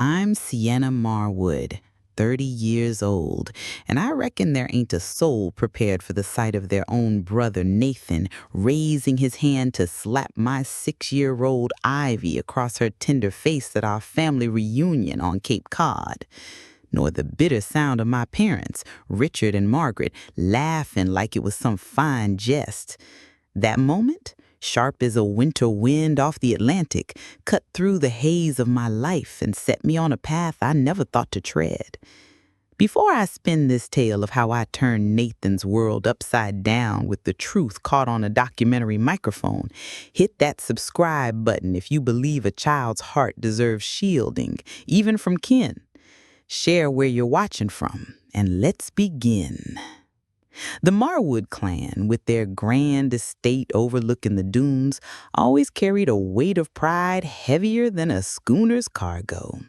I'm Sienna Marwood, 30 years old, and I reckon there ain't a soul prepared for the sight of their own brother Nathan raising his hand to slap my 6-year-old Ivy across her tender face at our family reunion on Cape Cod, nor the bitter sound of my parents, Richard and Margaret, laughing like it was some fine jest. That moment, sharp as a winter wind off the Atlantic, cut through the haze of my life and set me on a path I never thought to tread. Before I spin this tale of how I turned Nathan's world upside down with the truth caught on a documentary microphone, hit that subscribe button if you believe a child's heart deserves shielding, even from kin. Share where you're watching from, and let's begin. The Marwood clan, with their grand estate overlooking the dunes, always carried a weight of pride heavier than a schooner's cargo.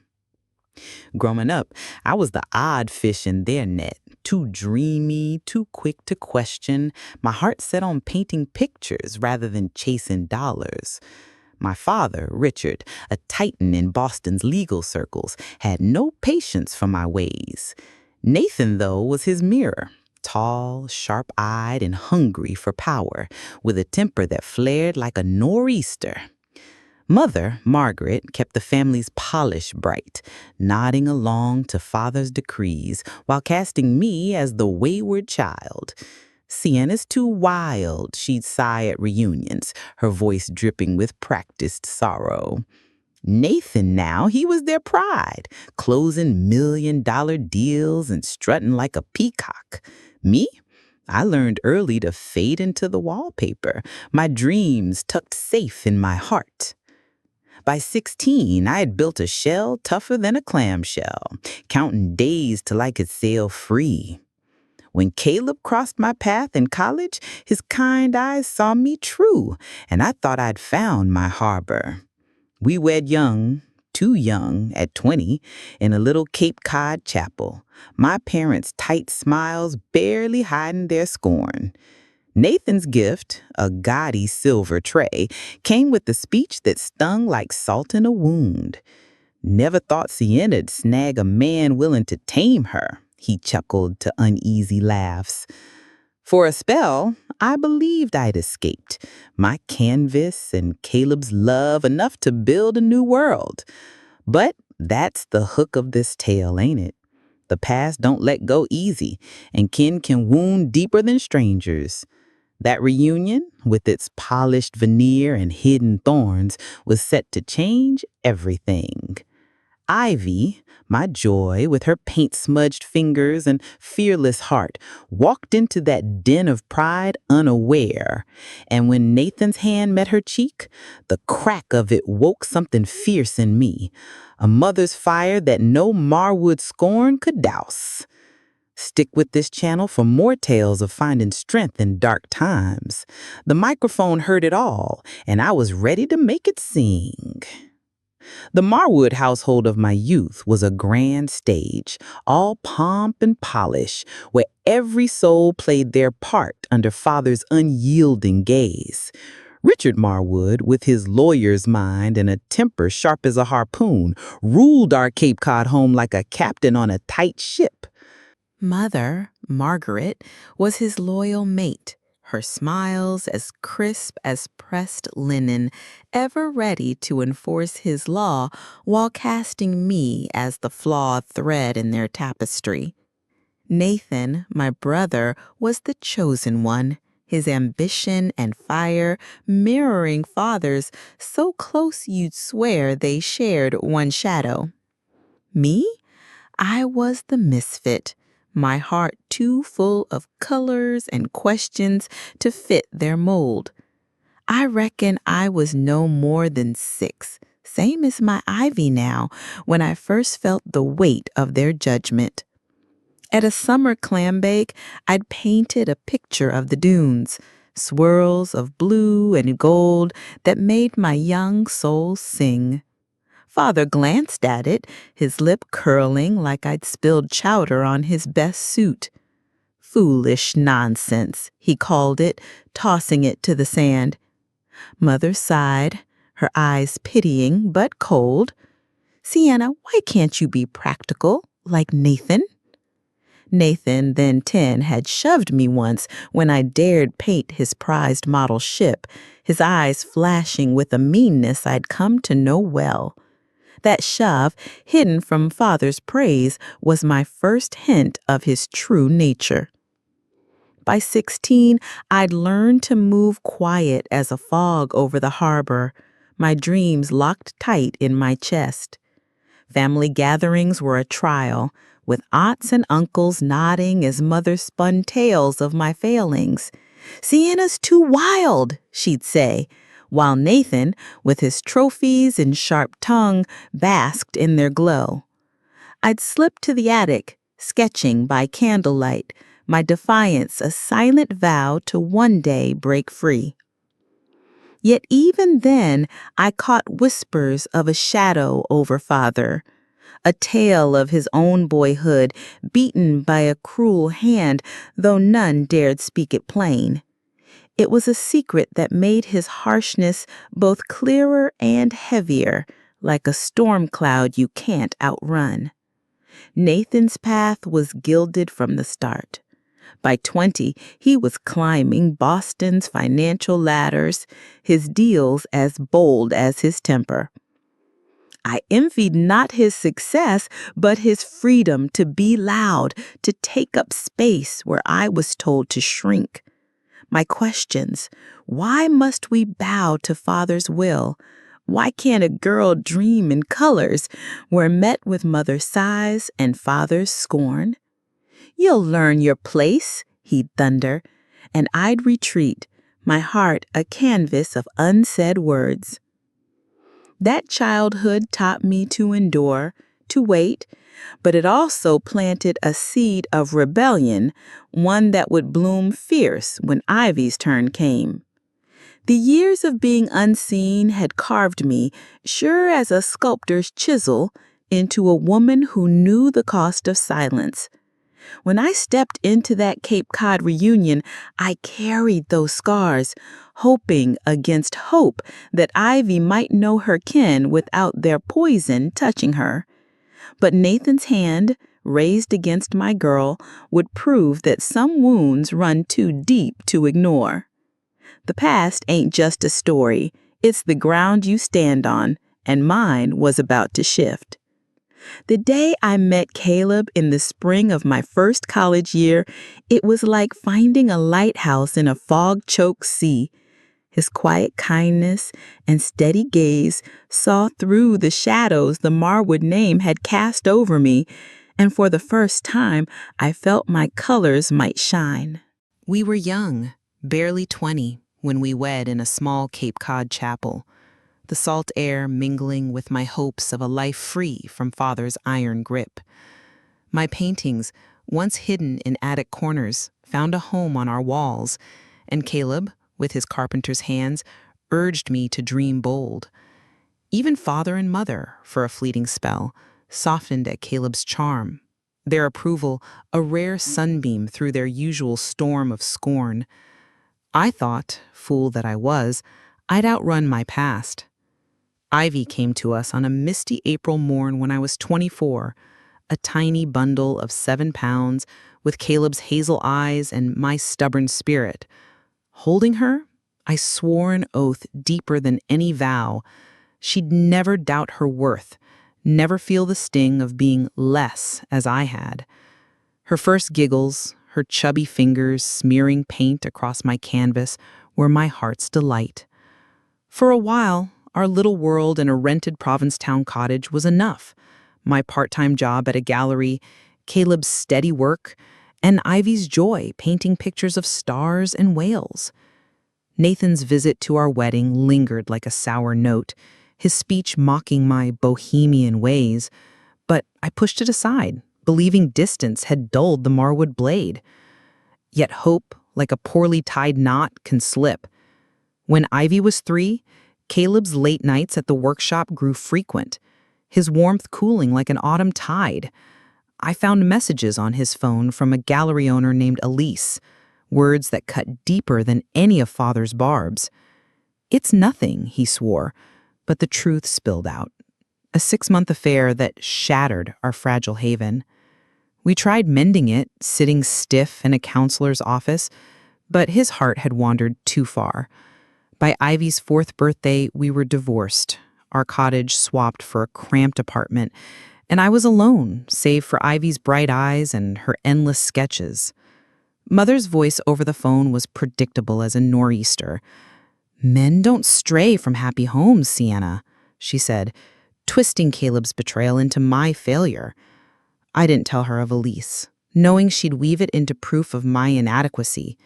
Growing up, I was the odd fish in their net, too dreamy, too quick to question, my heart set on painting pictures rather than chasing dollars. My father, Richard, a titan in Boston's legal circles, had no patience for my ways. Nathan, though, was his mirror. Tall, sharp-eyed, and hungry for power, with a temper that flared like a nor'easter. Mother, Margaret, kept the family's polish bright, nodding along to father's decrees while casting me as the wayward child. Sienna's too wild, she'd sigh at reunions, her voice dripping with practiced sorrow. Nathan now, he was their pride, closing million-dollar deals and strutting like a peacock. Me? I learned early to fade into the wallpaper, my dreams tucked safe in my heart. By 16, I had built a shell tougher than a clamshell, counting days till I could sail free. When Caleb crossed my path in college, his kind eyes saw me true, and I thought I'd found my harbor. We wed young, too young, at 20, in a little Cape Cod chapel, my parents' tight smiles barely hiding their scorn. Nathan's gift, a gaudy silver tray, came with a speech that stung like salt in a wound. Never thought Sienna'd snag a man willing to tame her, he chuckled to uneasy laughs. For a spell, I believed I'd escaped, my canvas and Caleb's love enough to build a new world. But that's the hook of this tale, ain't it? The past don't let go easy, and kin can wound deeper than strangers. That reunion, with its polished veneer and hidden thorns, was set to change everything. Ivy, my joy, with her paint-smudged fingers and fearless heart, walked into that den of pride unaware. And when Nathan's hand met her cheek, the crack of it woke something fierce in me, a mother's fire that no Marwood scorn could douse. Stick with this channel for more tales of finding strength in dark times. The microphone heard it all, and I was ready to make it sing. The Marwood household of my youth was a grand stage, all pomp and polish, where every soul played their part under father's unyielding gaze. Richard Marwood, with his lawyer's mind and a temper sharp as a harpoon, ruled our Cape Cod home like a captain on a tight ship. Mother, Margaret, was his loyal mate, her smiles as crisp as pressed linen, ever ready to enforce his law while casting me as the flawed thread in their tapestry. Nathan, my brother, was the chosen one, his ambition and fire mirroring father's, so close you'd swear they shared one shadow. Me? I was the misfit, my heart too full of colors and questions to fit their mold. I reckon I was no more than 6, same as my Ivy now, when I first felt the weight of their judgment. At a summer clam bake, I'd painted a picture of the dunes, swirls of blue and gold that made my young soul sing. Father glanced at it, his lip curling like I'd spilled chowder on his best suit. Foolish nonsense, he called it, tossing it to the sand. Mother sighed, her eyes pitying but cold. Sienna, why can't you be practical like Nathan? Nathan, then 10, had shoved me once when I dared paint his prized model ship, his eyes flashing with a meanness I'd come to know well. That shove, hidden from father's praise, was my first hint of his true nature. By 16, I'd learned to move quiet as a fog over the harbor, my dreams locked tight in my chest. Family gatherings were a trial, with aunts and uncles nodding as mother spun tales of my failings. "Sienna's too wild," she'd say, while Nathan, with his trophies and sharp tongue, basked in their glow. I'd slip to the attic, sketching by candlelight, my defiance a silent vow to one day break free. Yet even then, I caught whispers of a shadow over father, a tale of his own boyhood beaten by a cruel hand, though none dared speak it plain. It was a secret that made his harshness both clearer and heavier, like a storm cloud you can't outrun. Nathan's path was gilded from the start. By 20, he was climbing Boston's financial ladders, his deals as bold as his temper. I envied not his success, but his freedom to be loud, to take up space where I was told to shrink. My questions: why must we bow to Father's will? Why can't a girl dream in colors? Were met with mother's sighs and father's scorn. "You'll learn your place," he'd thunder, and I'd retreat, my heart a canvas of unsaid words. That childhood taught me to endure, to wait, but it also planted a seed of rebellion, one that would bloom fierce when Ivy's turn came. The years of being unseen had carved me, sure as a sculptor's chisel, into a woman who knew the cost of silence. When I stepped into that Cape Cod reunion, I carried those scars, hoping against hope that Ivy might know her kin without their poison touching her. But Nathan's hand, raised against my girl, would prove that some wounds run too deep to ignore. The past ain't just a story, it's the ground you stand on, and mine was about to shift. The day I met Caleb in the spring of my first college year, it was like finding a lighthouse in a fog-choked sea. His quiet kindness and steady gaze saw through the shadows the Marwood name had cast over me, and for the first time I felt my colors might shine. We were young, barely 20, when we wed in a small Cape Cod chapel, the salt air mingling with my hopes of a life free from father's iron grip. My paintings, once hidden in attic corners, found a home on our walls, and Caleb, with his carpenter's hands, urged me to dream bold. Even father and mother, for a fleeting spell, softened at Caleb's charm, their approval a rare sunbeam through their usual storm of scorn. I thought, fool that I was, I'd outrun my past. Ivy came to us on a misty April morn when I was 24, a tiny bundle of 7 pounds with Caleb's hazel eyes and my stubborn spirit. Holding her, I swore an oath deeper than any vow. She'd never doubt her worth, never feel the sting of being less as I had. Her first giggles, her chubby fingers smearing paint across my canvas, were my heart's delight. For a while, our little world in a rented Provincetown cottage was enough. My part-time job at a gallery, Caleb's steady work, and Ivy's joy painting pictures of stars and whales. Nathan's visit to our wedding lingered like a sour note, his speech mocking my bohemian ways, but I pushed it aside, believing distance had dulled the Marwood blade. Yet hope, like a poorly tied knot, can slip. When Ivy was 3, Caleb's late nights at the workshop grew frequent, his warmth cooling like an autumn tide. I found messages on his phone from a gallery owner named Elise, words that cut deeper than any of father's barbs. "It's nothing," he swore, but the truth spilled out. a 6-month affair that shattered our fragile haven. We tried mending it, sitting stiff in a counselor's office, but his heart had wandered too far. By Ivy's 4th birthday, we were divorced, our cottage swapped for a cramped apartment, and I was alone, save for Ivy's bright eyes and her endless sketches. Mother's voice over the phone was predictable as a nor'easter. "Men don't stray from happy homes, Sienna," she said, twisting Caleb's betrayal into my failure. I didn't tell her of Elise, knowing she'd weave it into proof of my inadequacy.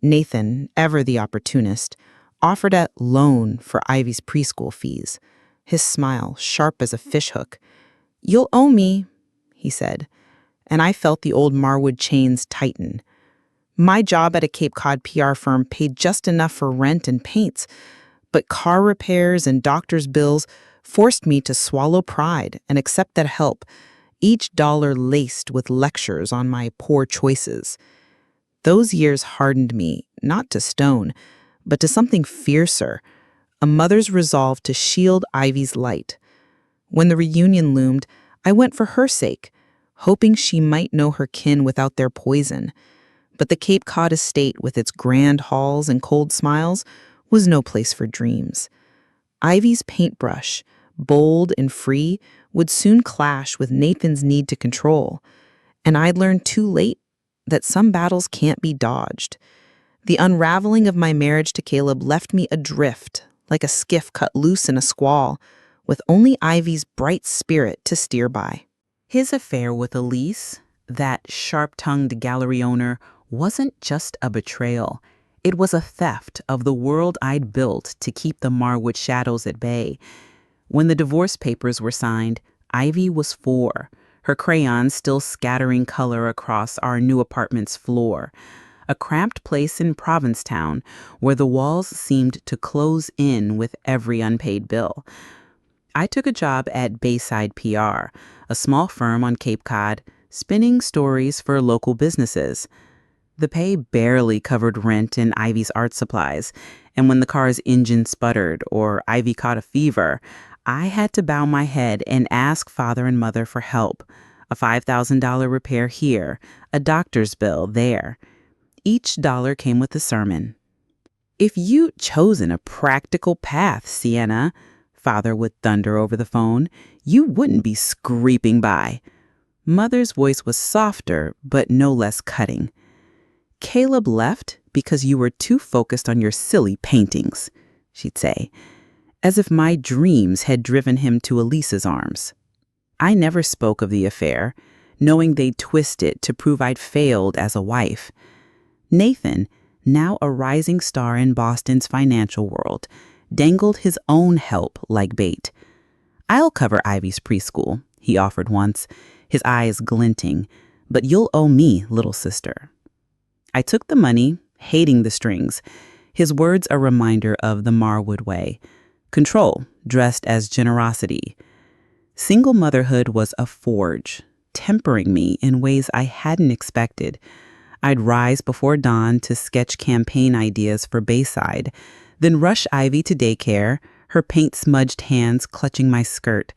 Nathan, ever the opportunist, offered a loan for Ivy's preschool fees, his smile sharp as a fishhook. "You'll owe me," he said, and I felt the old Marwood chains tighten. My job at a Cape Cod PR firm paid just enough for rent and paints, but car repairs and doctor's bills forced me to swallow pride and accept that help, each dollar laced with lectures on my poor choices. Those years hardened me, not to stone, but to something fiercer, a mother's resolve to shield Ivy's light. When the reunion loomed, I went for her sake, hoping she might know her kin without their poison. But the Cape Cod estate, with its grand halls and cold smiles, was no place for dreams. Ivy's paintbrush, bold and free, would soon clash with Nathan's need to control, and I'd learned too late that some battles can't be dodged. The unraveling of my marriage to Caleb left me adrift, like a skiff cut loose in a squall, with only Ivy's bright spirit to steer by. His affair with Elise, that sharp-tongued gallery owner, wasn't just a betrayal. It was a theft of the world I'd built to keep the Marwood shadows at bay. When the divorce papers were signed, Ivy was 4, her crayons still scattering color across our new apartment's floor, a cramped place in Provincetown where the walls seemed to close in with every unpaid bill. I took a job at Bayside PR, a small firm on Cape Cod, spinning stories for local businesses. The pay barely covered rent and Ivy's art supplies, and when the car's engine sputtered or Ivy caught a fever, I had to bow my head and ask father and mother for help. A $5,000 repair here, a doctor's bill there. Each dollar came with a sermon. "If you'd chosen a practical path, Sienna," father would thunder over the phone, "you wouldn't be scraping by." Mother's voice was softer, but no less cutting. "Caleb left because you were too focused on your silly paintings," she'd say, as if my dreams had driven him to Elise's arms. I never spoke of the affair, knowing they'd twist it to prove I'd failed as a wife. Nathan, now a rising star in Boston's financial world, dangled his own help like bait. "I'll cover Ivy's preschool," he offered once, his eyes glinting, "but you'll owe me, little sister." I took the money, hating the strings, his words a reminder of the Marwood way. Control, dressed as generosity. Single motherhood was a forge, tempering me in ways I hadn't expected. I'd rise before dawn to sketch campaign ideas for Bayside, then rush Ivy to daycare, her paint-smudged hands clutching my skirt.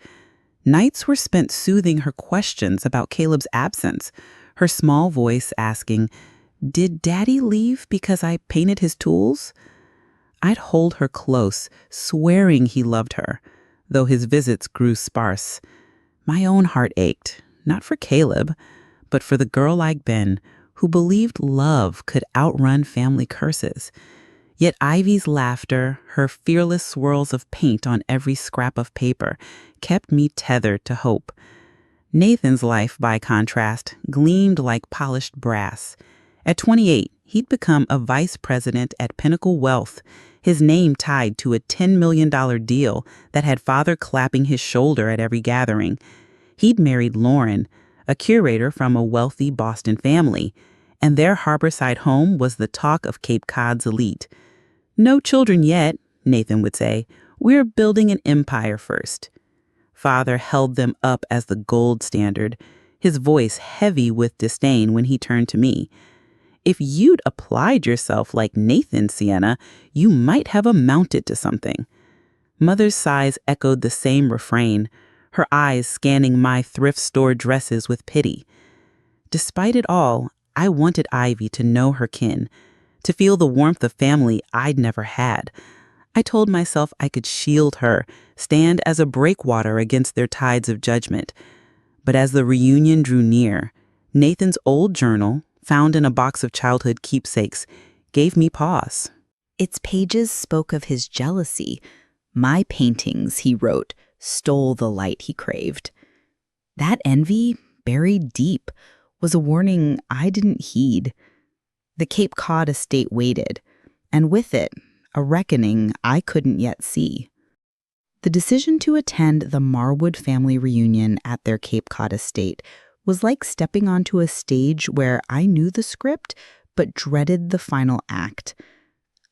Nights were spent soothing her questions about Caleb's absence, her small voice asking, "Did Daddy leave because I painted his tools?" I'd hold her close, swearing he loved her, though his visits grew sparse. My own heart ached, not for Caleb, but for the girl I'd been, who believed love could outrun family curses. Yet Ivy's laughter, her fearless swirls of paint on every scrap of paper, kept me tethered to hope. Nathan's life, by contrast, gleamed like polished brass. At 28, he'd become a vice president at Pinnacle Wealth, his name tied to a $10 million deal that had father clapping his shoulder at every gathering. He'd married Lauren, a curator from a wealthy Boston family, and their harborside home was the talk of Cape Cod's elite. "No children yet," Nathan would say. "We're building an empire first." Father held them up as the gold standard, his voice heavy with disdain when he turned to me. "If you'd applied yourself like Nathan, Sienna, you might have amounted to something." Mother's sighs echoed the same refrain, her eyes scanning my thrift store dresses with pity. Despite it all, I wanted Ivy to know her kin, to feel the warmth of family I'd never had. I told myself I could shield her, stand as a breakwater against their tides of judgment. But as the reunion drew near, Nathan's old journal, found in a box of childhood keepsakes, gave me pause. Its pages spoke of his jealousy. My paintings, he wrote, stole the light he craved. That envy, buried deep, was a warning I didn't heed. The Cape Cod estate waited, and with it, a reckoning I couldn't yet see. The decision to attend the Marwood family reunion at their Cape Cod estate was like stepping onto a stage where I knew the script but dreaded the final act.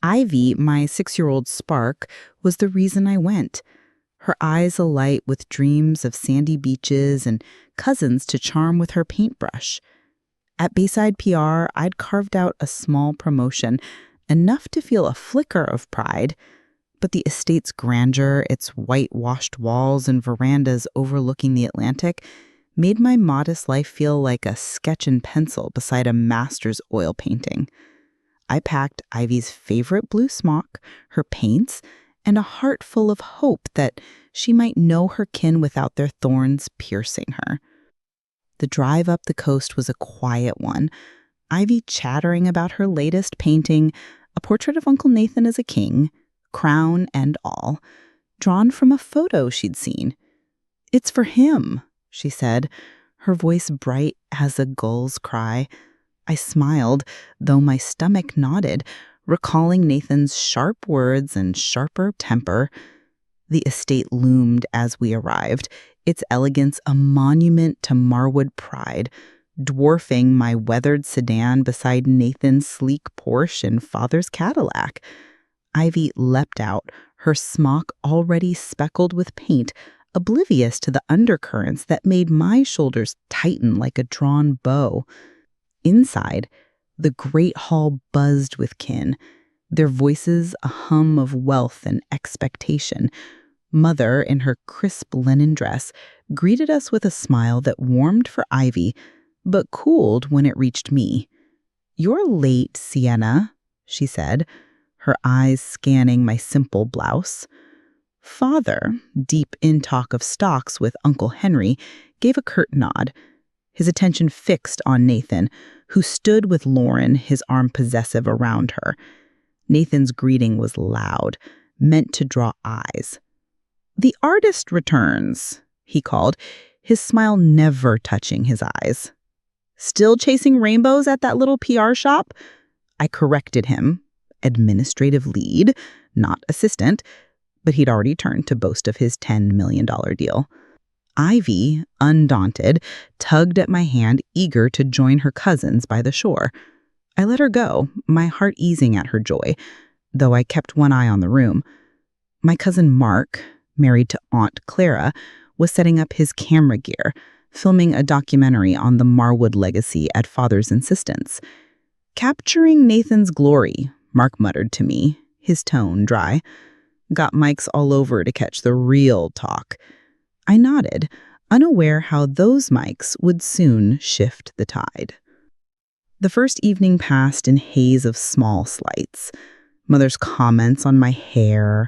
Ivy, my 6-year-old spark, was the reason I went. Her eyes alight with dreams of sandy beaches and cousins to charm with her paintbrush. At Bayside PR, I'd carved out a small promotion, enough to feel a flicker of pride. But the estate's grandeur, its whitewashed walls and verandas overlooking the Atlantic, made my modest life feel like a sketch in pencil beside a master's oil painting. I packed Ivy's favorite blue smock, her paints, and a heart full of hope that she might know her kin without their thorns piercing her. The drive up the coast was a quiet one, Ivy chattering about her latest painting, a portrait of Uncle Nathan as a king, crown and all, drawn from a photo she'd seen. "It's for him," she said, her voice bright as a gull's cry. I smiled, though my stomach nodded, recalling Nathan's sharp words and sharper temper. The estate loomed as we arrived, its elegance a monument to Marwood pride, dwarfing my weathered sedan beside Nathan's sleek Porsche and father's Cadillac. Ivy leapt out, her smock already speckled with paint, oblivious to the undercurrents that made my shoulders tighten like a drawn bow. Inside, the great hall buzzed with kin, their voices a hum of wealth and expectation. Mother, in her crisp linen dress, greeted us with a smile that warmed for Ivy, but cooled when it reached me. "You're late, Sienna," she said, her eyes scanning my simple blouse. Father, deep in talk of stocks with Uncle Henry, gave a curt nod, his attention fixed on Nathan, who stood with Lauren, his arm possessive around her. Nathan's greeting was loud, meant to draw eyes. "The artist returns," he called, his smile never touching his eyes. "Still chasing rainbows at that little PR shop?" I corrected him. Administrative lead, not assistant, but he'd already turned to boast of his $10 million deal. Ivy, undaunted, tugged at my hand, eager to join her cousins by the shore. I let her go, my heart easing at her joy, though I kept one eye on the room. My cousin Mark, married to Aunt Clara, was setting up his camera gear, filming a documentary on the Marwood legacy at Father's insistence. "Capturing Nathan's glory," Mark muttered to me, his tone dry. "Got mics all over to catch the real talk." I nodded, unaware how those mics would soon shift the tide. The first evening passed in haze of small slights. Mother's comments on my hair,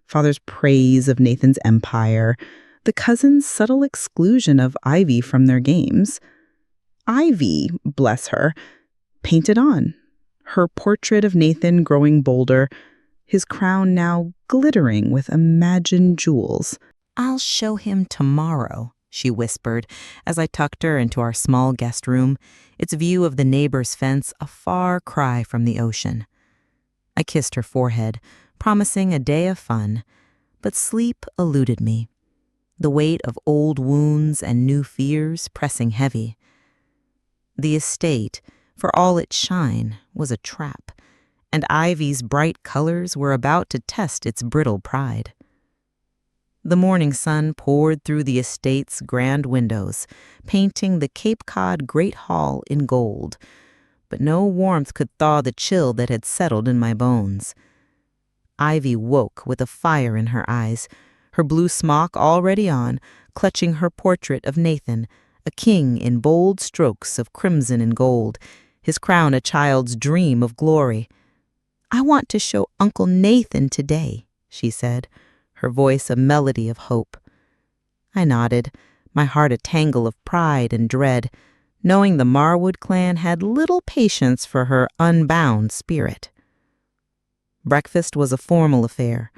Father's praise of Nathan's empire, the cousins' subtle exclusion of Ivy from their games. Ivy, bless her, painted on, her portrait of Nathan growing bolder, his crown now glittering with imagined jewels. "I'll show him tomorrow," she whispered as I tucked her into our small guest room, its view of the neighbor's fence a far cry from the ocean. I kissed her forehead, promising a day of fun, but sleep eluded me, the weight of old wounds and new fears pressing heavy. The estate, for all its shine, was a trap, and Ivy's bright colors were about to test its brittle pride. The morning sun poured through the estate's grand windows, painting the Cape Cod Great Hall in gold, but no warmth could thaw the chill that had settled in my bones. Ivy woke with a fire in her eyes, her blue smock already on, clutching her portrait of Nathan, a king in bold strokes of crimson and gold, his crown a child's dream of glory. "I want to show Uncle Nathan today," she said, her voice a melody of hope. I nodded, my heart a tangle of pride and dread, knowing the Marwood clan had little patience for her unbound spirit. Breakfast was a formal affair.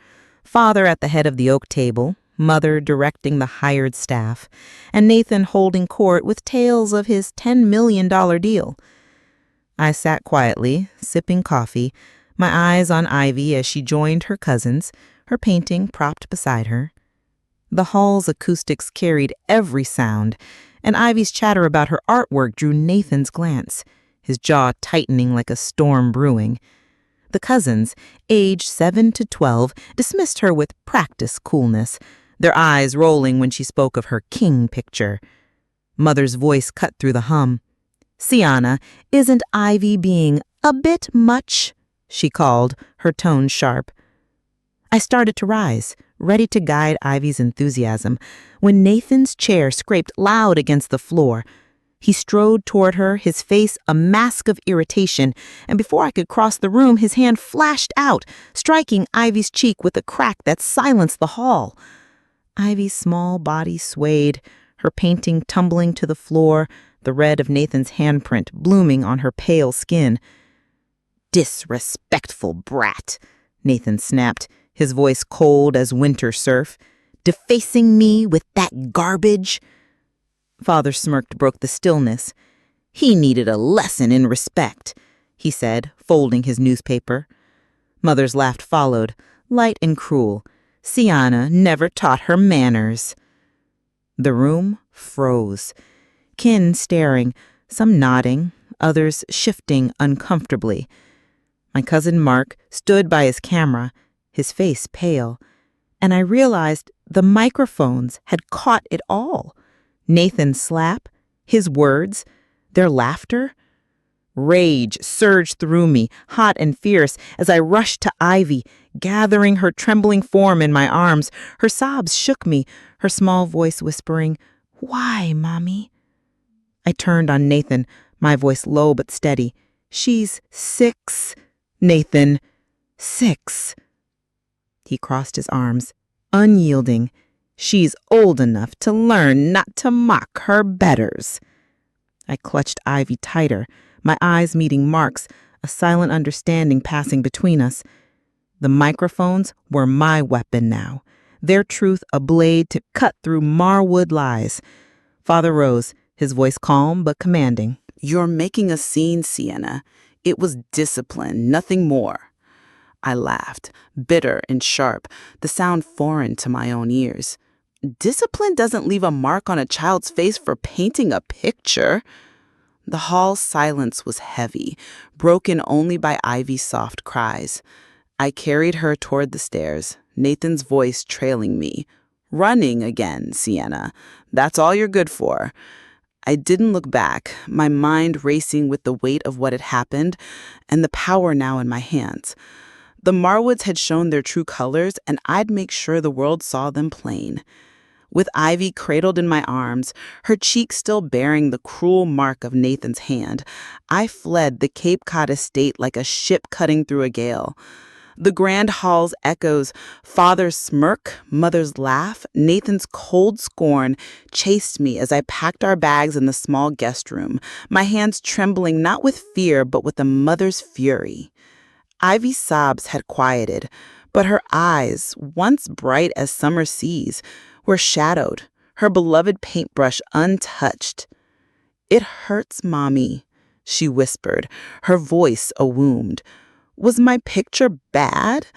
Father at the head of the oak table, Mother directing the hired staff, and Nathan holding court with tales of his $10 million deal. I sat quietly, sipping coffee, my eyes on Ivy as she joined her cousins, her painting propped beside her. The hall's acoustics carried every sound, and Ivy's chatter about her artwork drew Nathan's glance, his jaw tightening like a storm brewing. The cousins, aged 7 to 12, dismissed her with practiced coolness, their eyes rolling when she spoke of her king picture. Mother's voice cut through the hum. "Sienna, isn't Ivy being a bit much?" she called, her tone sharp. I started to rise, ready to guide Ivy's enthusiasm, when Nathan's chair scraped loud against the floor. He strode toward her, his face a mask of irritation, and before I could cross the room, his hand flashed out, striking Ivy's cheek with a crack that silenced the hall. Ivy's small body swayed, her painting tumbling to the floor, the red of Nathan's handprint blooming on her pale skin. "Disrespectful brat," Nathan snapped, his voice cold as winter surf. "Defacing me with that garbage?" Father smirked broke the stillness. "He needed a lesson in respect," he said, folding his newspaper. Mother's laugh followed, light and cruel. "Sienna never taught her manners." The room froze. Kin staring, some nodding, others shifting uncomfortably. My cousin Mark stood by his camera, his face pale, and I realized the microphones had caught it all. Nathan's slap, his words, their laughter. Rage surged through me, hot and fierce, as I rushed to Ivy, gathering her trembling form in my arms. Her sobs shook me, her small voice whispering, "Why, Mommy?" I turned on Nathan, my voice low but steady. "She's 6, Nathan. 6. He crossed his arms, unyielding. "She's old enough to learn not to mock her betters." I clutched Ivy tighter, my eyes meeting Mark's, a silent understanding passing between us. The microphones were my weapon now, their truth a blade to cut through Marwood lies. Father rose, his voice calm but commanding. "You're making a scene, Sienna. It was discipline, nothing more." I laughed, bitter and sharp, the sound foreign to my own ears. Discipline doesn't leave a mark on a child's face for painting a picture. The hall's silence was heavy, broken only by Ivy's soft cries. I carried her toward the stairs, Nathan's voice trailing me. "Running again, Sienna. That's all you're good for." I didn't look back, my mind racing with the weight of what had happened and the power now in my hands. The Marwoods had shown their true colors, and I'd make sure the world saw them plain. With Ivy cradled in my arms, her cheek still bearing the cruel mark of Nathan's hand, I fled the Cape Cod estate like a ship cutting through a gale. The grand hall's echoes, father's smirk, mother's laugh, Nathan's cold scorn, chased me as I packed our bags in the small guest room, my hands trembling not with fear but with a mother's fury. Ivy's sobs had quieted, but her eyes, once bright as summer seas, were shadowed, her beloved paintbrush untouched. "It hurts, Mommy," she whispered, her voice a wound. Was my picture bad?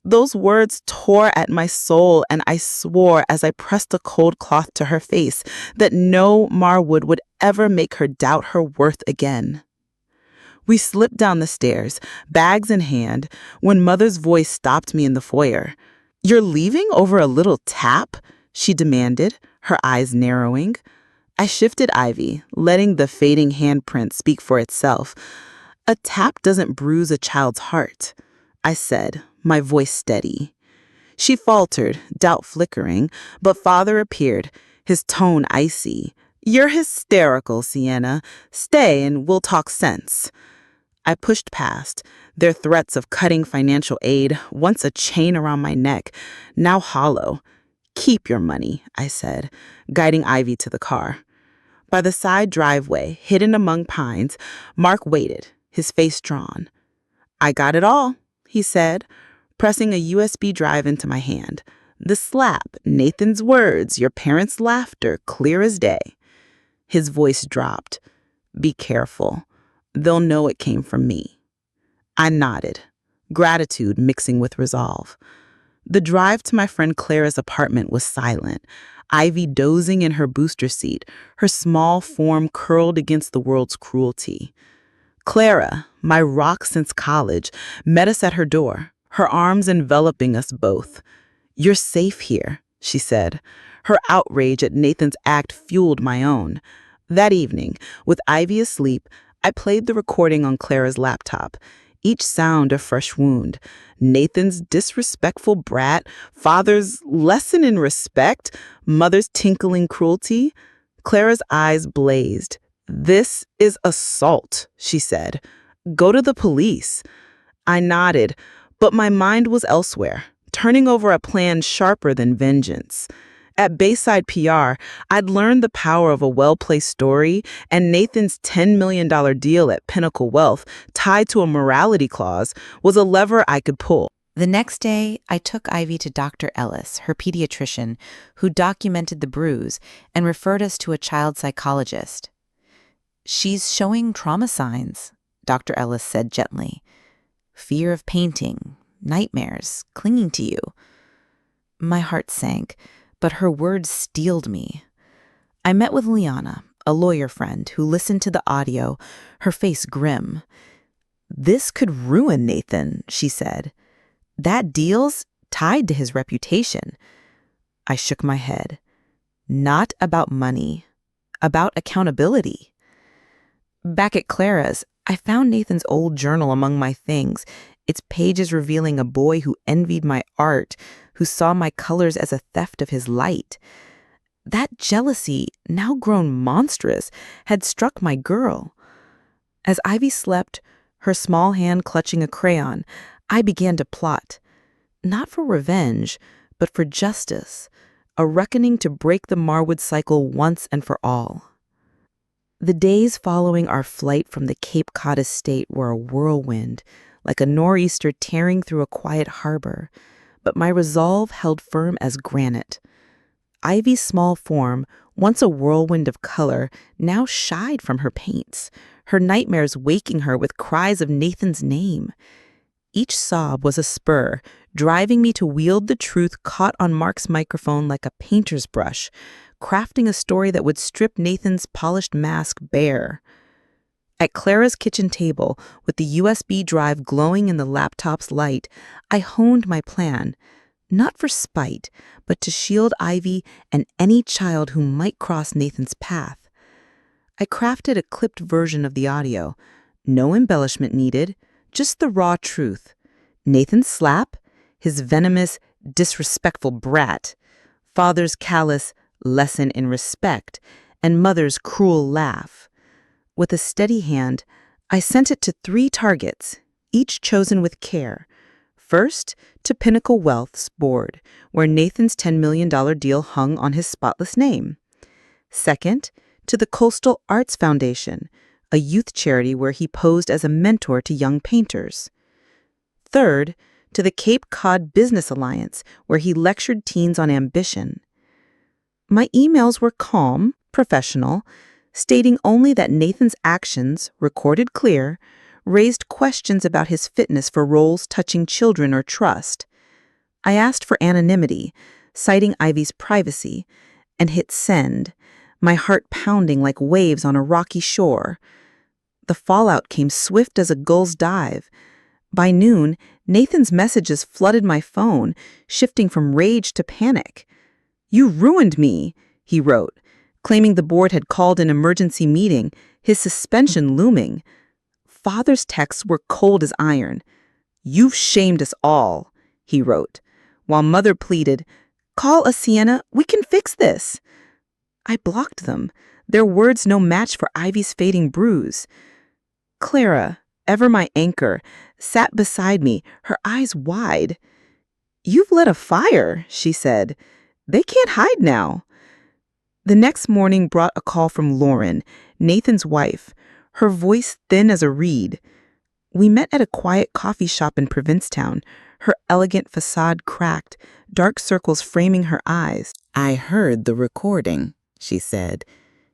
Those words tore at my soul, and I swore as I pressed a cold cloth to her face that no Marwood would ever make her doubt her worth again. We slipped down the stairs, bags in hand, when Mother's voice stopped me in the foyer. "You're leaving over a little tap?" she demanded, her eyes narrowing. I shifted Ivy, letting the fading handprint speak for itself. "A tap doesn't bruise a child's heart," I said, my voice steady. She faltered, doubt flickering, but father appeared, his tone icy. "You're hysterical, Sienna. Stay and we'll talk sense." I pushed past, their threats of cutting financial aid, once a chain around my neck, now hollow. "Keep your money," I said, guiding Ivy to the car. By the side driveway, hidden among pines, Mark waited, his face drawn. "I got it all," he said, pressing a USB drive into my hand. The slap, Nathan's words, your parents' laughter, clear as day. His voice dropped. "Be careful. They'll know it came from me." I nodded, gratitude mixing with resolve. The drive to my friend Clara's apartment was silent, Ivy dozing in her booster seat, her small form curled against the world's cruelty. Clara, my rock since college, met us at her door, her arms enveloping us both. "You're safe here," she said. Her outrage at Nathan's act fueled my own. That evening, with Ivy asleep, I played the recording on Clara's laptop. Each sound a fresh wound. Nathan's disrespectful brat, father's lesson in respect, mother's tinkling cruelty. Clara's eyes blazed. "This is assault," she said. "Go to the police." I nodded, but my mind was elsewhere, turning over a plan sharper than vengeance. At Bayside PR, I'd learned the power of a well-placed story, and Nathan's $10 million deal at Pinnacle Wealth, tied to a morality clause, was a lever I could pull. The next day, I took Ivy to Dr. Ellis, her pediatrician, who documented the bruise and referred us to a child psychologist. "She's showing trauma signs," Dr. Ellis said gently. "Fear of painting, nightmares, clinging to you." My heart sank, but her words steeled me. I met with Liana, a lawyer friend, who listened to the audio, her face grim. "This could ruin Nathan," she said. "That deal's tied to his reputation." I shook my head. "Not about money, about accountability." Back at Clara's, I found Nathan's old journal among my things, its pages revealing a boy who envied my art, who saw my colors as a theft of his light. That jealousy, now grown monstrous, had struck my girl. As Ivy slept, her small hand clutching a crayon, I began to plot. Not for revenge, but for justice, a reckoning to break the Marwood cycle once and for all. The days following our flight from the Cape Cod estate were a whirlwind, like a nor'easter tearing through a quiet harbor, but my resolve held firm as granite. Ivy's small form, once a whirlwind of color, now shied from her paints, her nightmares waking her with cries of Nathan's name. Each sob was a spur, driving me to wield the truth caught on Mark's microphone like a painter's brush, crafting a story that would strip Nathan's polished mask bare. At Clara's kitchen table, with the USB drive glowing in the laptop's light, I honed my plan, not for spite, but to shield Ivy and any child who might cross Nathan's path. I crafted a clipped version of the audio, no embellishment needed, just the raw truth. Nathan's slap, his venomous, disrespectful brat, father's callous lesson in respect, and mother's cruel laugh. With a steady hand, I sent it to 3 targets, each chosen with care. First, to Pinnacle Wealth's board, where Nathan's $10 million deal hung on his spotless name. Second, to the Coastal Arts Foundation, a youth charity where he posed as a mentor to young painters. Third, to the Cape Cod Business Alliance, where he lectured teens on ambition. My emails were calm, professional, stating only that Nathan's actions, recorded clear, raised questions about his fitness for roles touching children or trust. I asked for anonymity, citing Ivy's privacy, and hit send, my heart pounding like waves on a rocky shore. The fallout came swift as a gull's dive. By noon, Nathan's messages flooded my phone, shifting from rage to panic. "You ruined me," he wrote, claiming the board had called an emergency meeting, his suspension looming. Father's texts were cold as iron. "You've shamed us all," he wrote. while Mother pleaded, "Call us, Sienna, we can fix this." I blocked them, their words no match for Ivy's fading bruise. Clara, ever my anchor, sat beside me, her eyes wide. "You've lit a fire," she said. "They can't hide now." The next morning brought a call from Lauren, Nathan's wife, her voice thin as a reed. We met at a quiet coffee shop in Provincetown, her elegant facade cracked, dark circles framing her eyes. "I heard the recording," she said,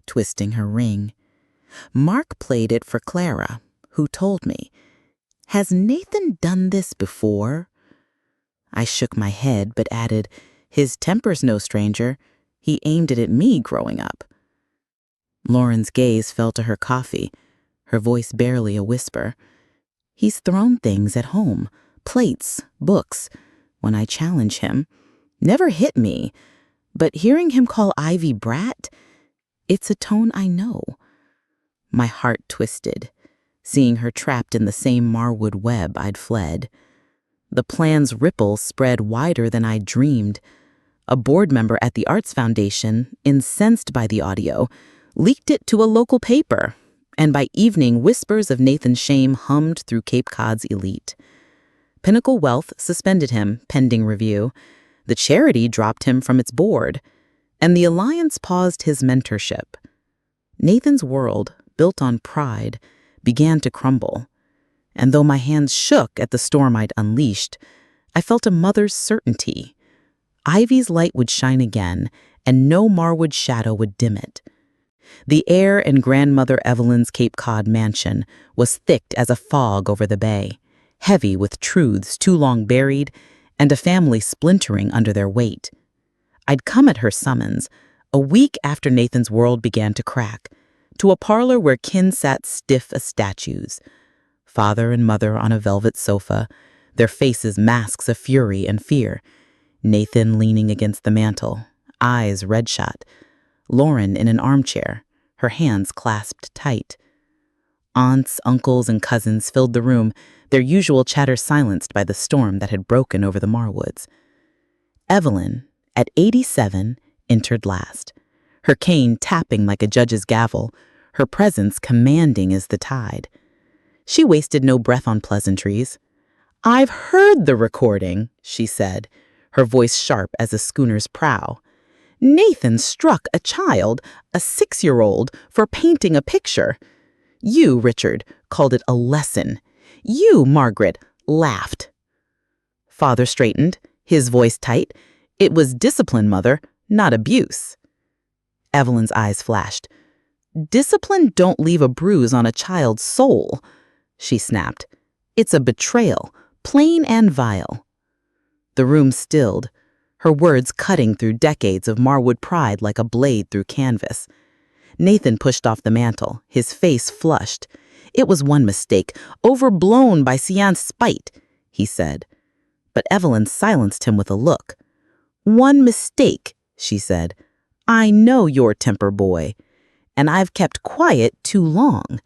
twisting her ring. "Mark played it for Clara, who told me. Has Nathan done this before?" I shook my head but added, "His temper's no stranger. He aimed it at me growing up." Lauren's gaze fell to her coffee, her voice barely a whisper. "He's thrown things at home, plates, books, when I challenge him. Never hit me, but hearing him call Ivy brat, it's a tone I know." My heart twisted, seeing her trapped in the same Marwood web I'd fled. The plan's ripples spread wider than I'd dreamed. A board member at the Arts Foundation, incensed by the audio, leaked it to a local paper, and by evening whispers of Nathan's shame hummed through Cape Cod's elite. Pinnacle Wealth suspended him, pending review. The charity dropped him from its board, and the Alliance paused his mentorship. Nathan's world, built on pride, began to crumble. And though my hands shook at the storm I'd unleashed, I felt a mother's certainty. Ivy's light would shine again, and no Marwood shadow would dim it. The air in Grandmother Evelyn's Cape Cod mansion was thick as a fog over the bay, heavy with truths too long buried and a family splintering under their weight. I'd come at her summons, a week after Nathan's world began to crack, to a parlor where kin sat stiff as statues. Father and mother on a velvet sofa, their faces masks of fury and fear. Nathan leaning against the mantel, eyes red-shot. Lauren in an armchair, her hands clasped tight. Aunts, uncles, and cousins filled the room, their usual chatter silenced by the storm that had broken over the Marwoods. Evelyn, at 87, entered last, her cane tapping like a judge's gavel, her presence commanding as the tide. She wasted no breath on pleasantries. "I've heard the recording," she said, her voice sharp as a schooner's prow. "Nathan struck a child, a 6-year-old, for painting a picture. You, Richard, called it a lesson. You, Margaret, laughed." Father straightened, his voice tight. "It was discipline, Mother, not abuse." Evelyn's eyes flashed. "Discipline don't leave a bruise on a child's soul," she snapped. "It's a betrayal, plain and vile." The room stilled, her words cutting through decades of Marwood pride like a blade through canvas. Nathan pushed off the mantel, his face flushed. "It was one mistake, overblown by Sian's spite," he said. But Evelyn silenced him with a look. "One mistake," she said. "I know your temper, boy, and I've kept quiet too long."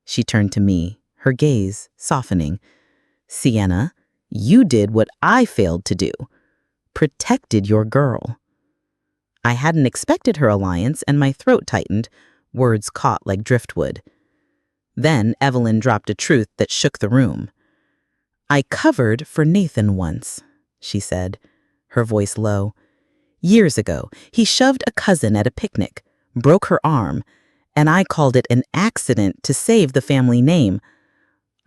She turned to me, her gaze softening. "Sienna, you did what I failed to do. Protected your girl." I hadn't expected her alliance, and my throat tightened, words caught like driftwood. Then Evelyn dropped a truth that shook the room. "I covered for Nathan once," she said, her voice low. "Years ago, he shoved a cousin at a picnic, broke her arm, and I called it an accident to save the family name.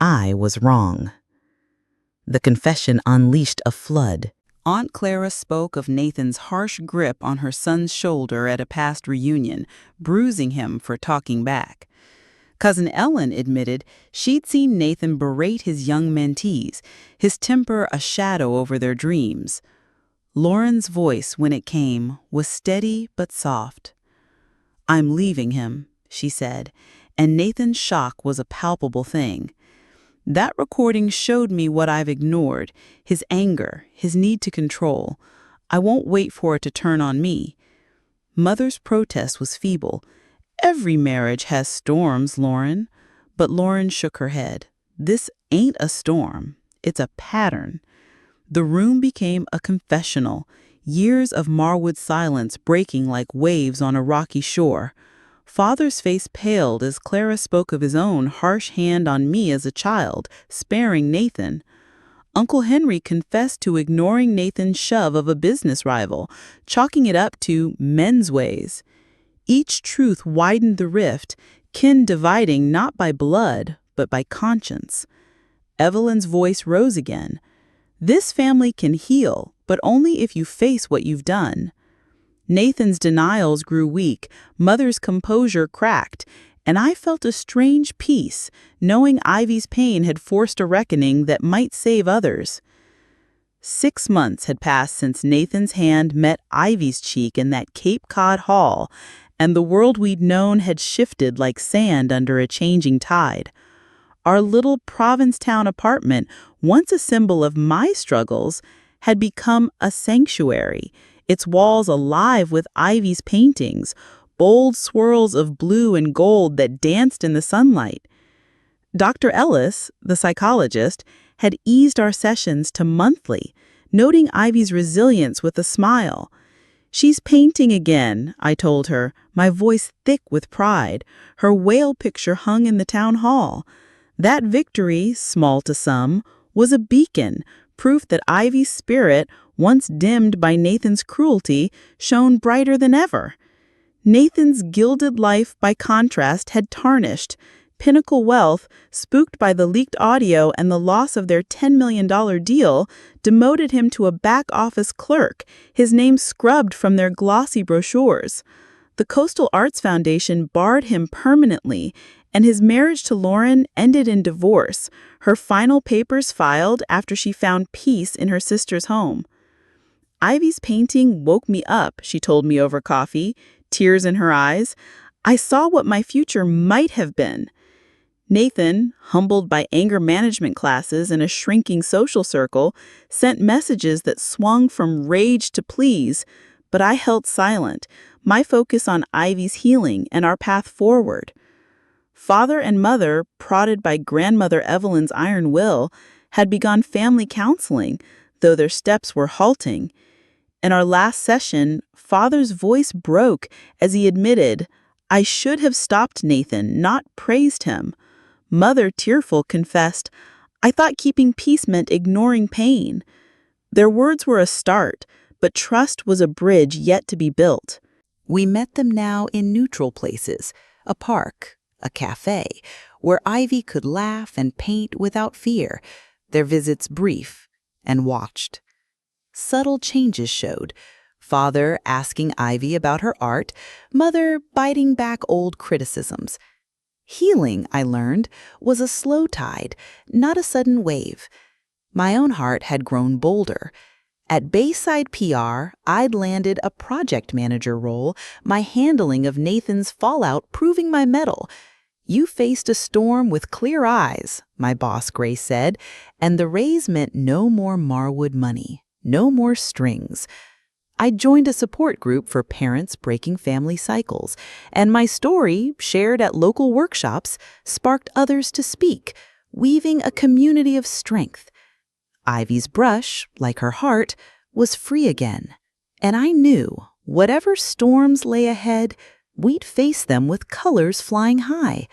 I was wrong." The confession unleashed a flood. Aunt Clara spoke of Nathan's harsh grip on her son's shoulder at a past reunion, bruising him for talking back. Cousin Ellen admitted she'd seen Nathan berate his young mentees, his temper a shadow over their dreams. Lauren's voice, when it came, was steady but soft. "I'm leaving him," she said, and Nathan's shock was a palpable thing. That recording showed me what I've ignored, his anger, his need to control. I won't wait for it to turn on me. Mother's protest was feeble. "Every marriage has storms, Lauren." But Lauren shook her head. "This ain't a storm. It's a pattern." The room became a confessional, years of Marwood silence breaking like waves on a rocky shore. Father's face paled as Clara spoke of his own harsh hand on me as a child, sparing Nathan. Uncle Henry confessed to ignoring Nathan's shove of a business rival, chalking it up to men's ways. Each truth widened the rift, kin dividing not by blood, but by conscience. Evelyn's voice rose again. This family can heal, but only if you face what you've done. Nathan's denials grew weak, Mother's composure cracked, and I felt a strange peace, knowing Ivy's pain had forced a reckoning that might save others. 6 months had passed since Nathan's hand met Ivy's cheek in that Cape Cod hall, and the world we'd known had shifted like sand under a changing tide. Our little Provincetown apartment, once a symbol of my struggles, had become a sanctuary, its walls alive with Ivy's paintings, bold swirls of blue and gold that danced in the sunlight. Dr. Ellis, the psychologist, had eased our sessions to monthly, noting Ivy's resilience with a smile. "She's painting again," I told her, my voice thick with pride. Her whale picture hung in the town hall. That victory, small to some, was a beacon, proof that Ivy's spirit, once dimmed by Nathan's cruelty, shone brighter than ever. Nathan's gilded life, by contrast, had tarnished. Pinnacle Wealth, spooked by the leaked audio and the loss of their $10 million deal, demoted him to a back-office clerk, his name scrubbed from their glossy brochures. The Coastal Arts Foundation barred him permanently, and his marriage to Lauren ended in divorce, her final papers filed after she found peace in her sister's home. "Ivy's painting woke me up," she told me over coffee, tears in her eyes. "I saw what my future might have been." Nathan, humbled by anger management classes in a shrinking social circle, sent messages that swung from rage to please, but I held silent, my focus on Ivy's healing and our path forward. Father and Mother, prodded by Grandmother Evelyn's iron will, had begun family counseling, though their steps were halting. In our last session, Father's voice broke as he admitted, "I should have stopped Nathan, not praised him." Mother, tearful, confessed, "I thought keeping peace meant ignoring pain." Their words were a start, but trust was a bridge yet to be built. We met them now in neutral places, a park, a cafe, where Ivy could laugh and paint without fear, their visits brief and watched. Subtle changes showed. Father asking Ivy about her art, Mother biting back old criticisms. Healing, I learned, was a slow tide, not a sudden wave. My own heart had grown bolder. At Bayside PR, I'd landed a project manager role, my handling of Nathan's fallout proving my mettle. "You faced a storm with clear eyes," my boss Grace said, and the raise meant no more Marwood money, no more strings. I joined a support group for parents breaking family cycles, and my story, shared at local workshops, sparked others to speak, weaving a community of strength. Ivy's brush, like her heart, was free again, and I knew whatever storms lay ahead, we'd face them with colors flying high.